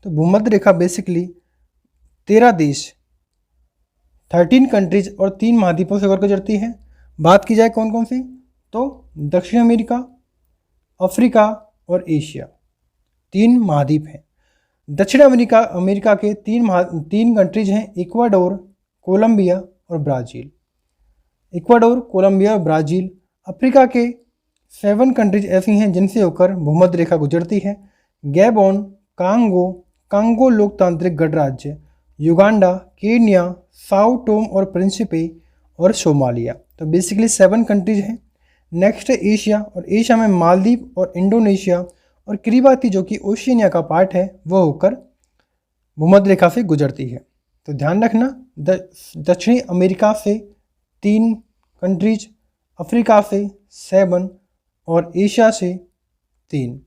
तो भूमध्य रेखा बेसिकली 13 देश 13 कंट्रीज और 3 महाद्वीपों से होकर गुजरती है। बात की जाए कौन कौन सी, तो दक्षिण अमेरिका, अफ्रीका और एशिया 3 महाद्वीप हैं। दक्षिण अमेरिका के 3 कंट्रीज हैं, इक्वाडोर, कोलंबिया और ब्राज़ील। इक्वाडोर, कोलंबिया और ब्राज़ील। अफ्रीका के 7 कंट्रीज ऐसी हैं जिनसे होकर भूमध्य रेखा गुजरती है। गैबोन, कांगो लोकतांत्रिक गणराज्य, युगांडा, केन्या, साओ टोम और प्रिंसिपे और सोमालिया। तो बेसिकली 7 कंट्रीज हैं। नेक्स्ट है एशिया, और एशिया में मालदीव और इंडोनेशिया और किरिबाती जो कि ओशिनिया का पार्ट है वो होकर भूमध्य रेखा से गुजरती है। तो ध्यान रखना, दक्षिणी अमेरिका से 3 कंट्रीज, अफ्रीका से 7 और एशिया से 3।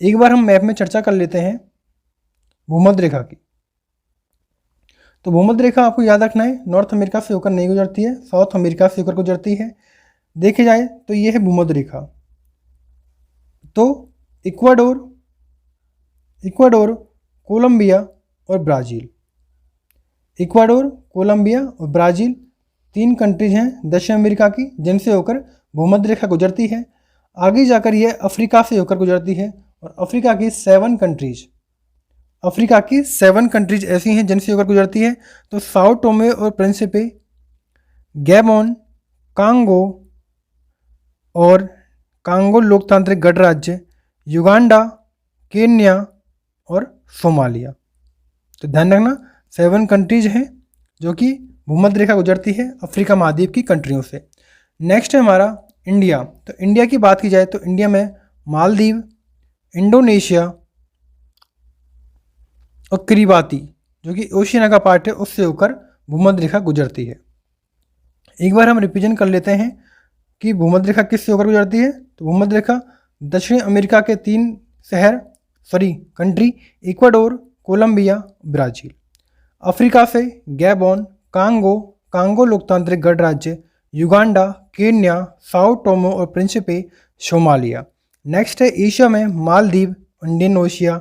एक बार हम मैप में चर्चा कर लेते हैं भूमध्य रेखा की। तो भूमध्य रेखा आपको याद रखना है, नॉर्थ अमेरिका से होकर नहीं गुजरती है, साउथ अमेरिका से होकर गुजरती है। देखे जाए तो ये है भूमध्य रेखा। तो इक्वाडोर, कोलंबिया और ब्राज़ील। इक्वाडोर, कोलंबिया और ब्राज़ील 3 कंट्रीज हैं दक्षिण अमेरिका की जिनसे होकर भूमध्य रेखा गुजरती है। आगे जाकर यह अफ्रीका से होकर गुजरती है, और अफ्रीका की 7 कंट्रीज ऐसी हैं जिनसे होकर गुजरती है। तो साओ टोमे और प्रिंसिपे, गैबोन, कांगो लोकतांत्रिक गणराज्य, युगांडा, केन्या और सोमालिया। तो ध्यान रखना 7 कंट्रीज हैं जो कि भूमध्य रेखा गुजरती है अफ्रीका महाद्वीप की कंट्रियों से। नेक्स्ट है हमारा इंडिया। तो इंडिया की बात की जाए तो इंडिया में मालदीव, इंडोनेशिया और किरिबाती जो कि ओशिनिया का पार्ट है उससे होकर भूमध्य रेखा गुजरती है। एक बार हम रिवीजन कर लेते हैं कि भूमध्य रेखा किससे होकर गुजरती है। तो भूमध्य रेखा दक्षिण अमेरिका के 3 country, Ecuador, Colombia, Brazil. Africa से गैबोन, कांगो लोकतांत्रिक गणराज्य, युगांडा, केन्या, साओ टोमो और प्रिंसिपे, सोमालिया। नेक्स्ट है एशिया में मालदीव, इंडोनेशिया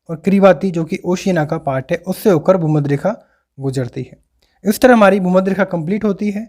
और किरिबाती जो कि ओशिनिया का पार्ट है उससे होकर भूमध्य रेखा गुजरती है। इस तरह हमारी भूमध्य रेखा कंप्लीट होती है।